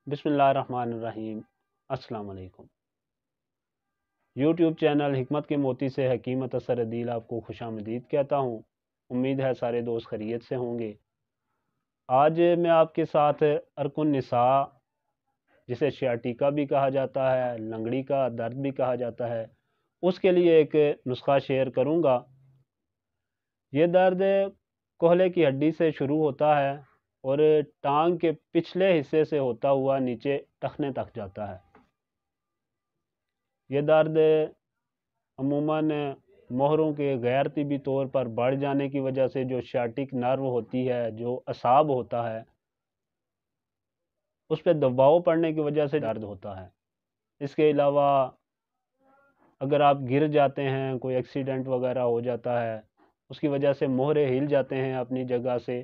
बिस्मिल्लाहिर्रहमानिर्रहीम। अस्सलाम वालेकुम। यूट्यूब चैनल हिकमत के मोती से हकीम मुतसर दिल आपको खुशामदीद कहता हूँ। उम्मीद है सारे दोस्त खैरियत से होंगे। आज मैं आपके साथ अरकुन निसा, जिसे शियाटिका भी कहा जाता है, लंगड़ी का दर्द भी कहा जाता है, उसके लिए एक नुस्खा शेयर करूँगा। ये दर्द कोहले की हड्डी से शुरू होता है और टांग के पिछले हिस्से से होता हुआ नीचे टखने तक जाता है। ये दर्द अमूमन मोहरों के गैर तिबी तौर पर बढ़ जाने की वजह से जो शाटिक नर्व होती है, जो असाब होता है, उस पर दबाव पड़ने की वजह से दर्द होता है। इसके अलावा अगर आप गिर जाते हैं, कोई एक्सीडेंट वगैरह हो जाता है, उसकी वजह से मोहरे हिल जाते हैं अपनी जगह से,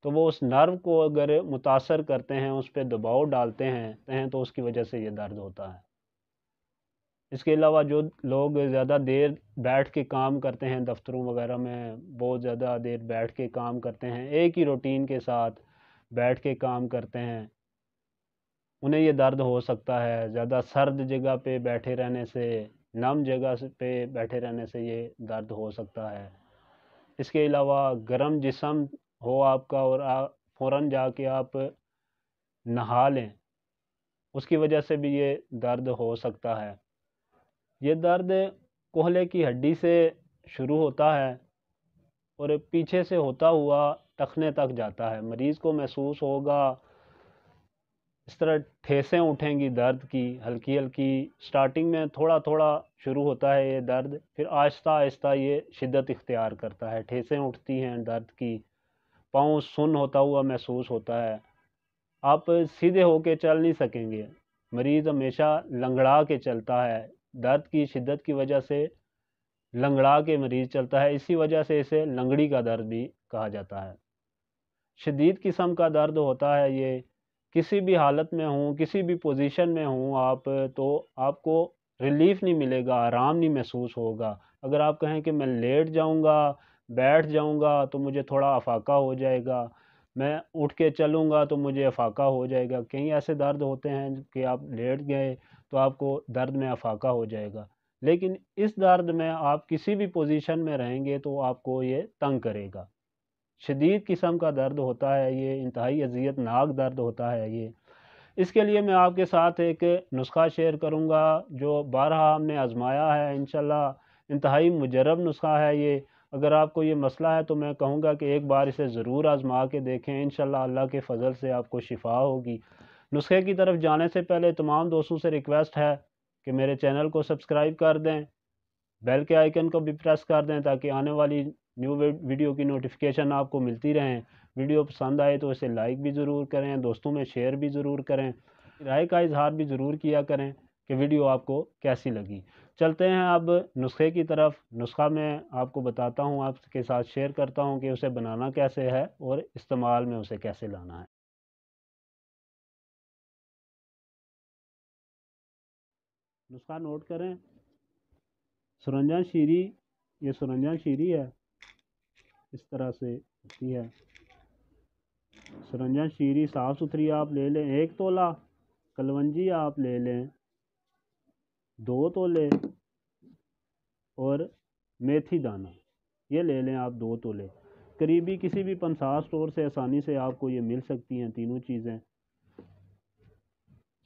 तो वो उस नर्व को अगर मुतासर करते हैं, उस पर दबाव डालते हैं तो उसकी वजह से ये दर्द होता है। इसके अलावा जो लोग ज़्यादा देर बैठ के काम करते हैं, दफ्तरों वगैरह में बहुत ज़्यादा देर बैठ के काम करते हैं, एक ही रूटीन के साथ बैठ के काम करते हैं, उन्हें ये दर्द हो सकता है। ज़्यादा सर्द जगह पे बैठे रहने से, नम जगह पे बैठे रहने से ये दर्द हो सकता है। इसके अलावा गर्म जिस्म हो आपका और आप फ़ौरन जाके आप नहा लें, उसकी वजह से भी ये दर्द हो सकता है। ये दर्द कोहले की हड्डी से शुरू होता है और पीछे से होता हुआ टखने तक जाता है। मरीज़ को महसूस होगा, इस तरह ठेसें उठेंगी दर्द की, हल्की हल्की। स्टार्टिंग में थोड़ा थोड़ा शुरू होता है ये दर्द, फिर आहिस्ता आहिस्ता ये शिद्दत इख्तियार करता है। ठेसें उठती हैं दर्द की, पाँव सुन्न होता हुआ महसूस होता है, आप सीधे होके चल नहीं सकेंगे। मरीज़ हमेशा लंगड़ा के चलता है, दर्द की शिद्दत की वजह से लंगड़ा के मरीज़ चलता है। इसी वजह से इसे लंगड़ी का दर्द भी कहा जाता है। शदीद किस्म का दर्द होता है ये, किसी भी हालत में हूँ, किसी भी पोजीशन में हूँ आप, तो आपको रिलीफ नहीं मिलेगा, आराम नहीं महसूस होगा। अगर आप कहें कि मैं लेट जाऊँगा, बैठ जाऊँगा तो मुझे थोड़ा अफाका हो जाएगा, मैं उठ के चलूँगा तो मुझे अफाका हो जाएगा। कई ऐसे दर्द होते हैं कि आप लेट गए तो आपको दर्द में अफाका हो जाएगा, लेकिन इस दर्द में आप किसी भी पोजीशन में रहेंगे तो आपको ये तंग करेगा। शदीद किस्म का दर्द होता है ये, इंतहाई अज़ियतनाक दर्द होता है ये। इसके लिए मैं आपके साथ एक नुस्खा शेयर करूंगा जो बारहा हमने आजमाया है। इंशाल्लाह इंतहाई मुजरब नुस्खा है ये। अगर आपको ये मसला है तो मैं कहूँगा कि एक बार इसे ज़रूर आजमा के देखें, इंशाल्लाह अल्लाह के फ़ज़ल से आपको शिफा होगी। नुस्खे की तरफ जाने से पहले तमाम दोस्तों से रिक्वेस्ट है कि मेरे चैनल को सब्सक्राइब कर दें, बेल के आइकन को भी प्रेस कर दें ताकि आने वाली न्यू वीडियो की नोटिफिकेशन आपको मिलती रहें। वीडियो पसंद आए तो इसे लाइक भी ज़रूर करें, दोस्तों में शेयर भी ज़रूर करें, राय का इजहार भी ज़रूर किया करें कि वीडियो आपको कैसी लगी। चलते हैं अब नुस्खे की तरफ। नुस्खा मैं आपको बताता हूँ, आपके साथ शेयर करता हूँ कि उसे बनाना कैसे है और इस्तेमाल में उसे कैसे लाना है। नुस्खा नोट करें। सुरंजन शीरी, ये सुरंजन शीरी है, इस तरह से होती है। सुरंजन शीरी साफ़ सुथरी आप ले लें 1 तोला। कलवंजी आप ले लें 2 तोले और मेथी दाना ये ले लें आप 2 तोले। करीबी किसी भी पंसार स्टोर से आसानी से आपको ये मिल सकती हैं तीनों चीज़ें।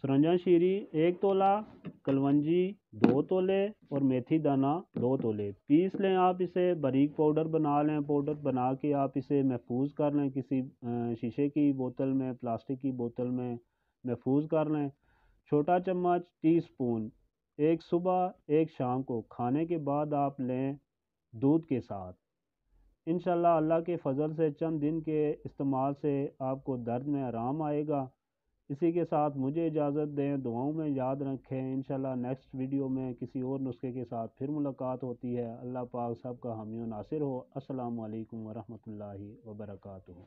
सुरंजन शीरी 1 तोला, कलवंजी 2 तोले और मेथी दाना 2 तोले। पीस लें आप इसे, बारीक पाउडर बना लें। पाउडर बना के आप इसे महफूज कर लें किसी शीशे की बोतल में, प्लास्टिक की बोतल में महफूज कर लें। छोटा चम्मच टी स्पून, एक सुबह एक शाम को खाने के बाद आप लें दूध के साथ। इंशाल्लाह अल्लाह के फ़ज़ल से चंद दिन के इस्तेमाल से आपको दर्द में आराम आएगा। इसी के साथ मुझे इजाज़त दें, दुआओं में याद रखें। इंशाल्लाह नेक्स्ट वीडियो में किसी और नुस्खे के साथ फिर मुलाकात होती है। अल्लाह पाक सबका हामी और नासिर हो। अस्सलामु अलैकुम वरहमतुल्लाहि वबरकातुहू।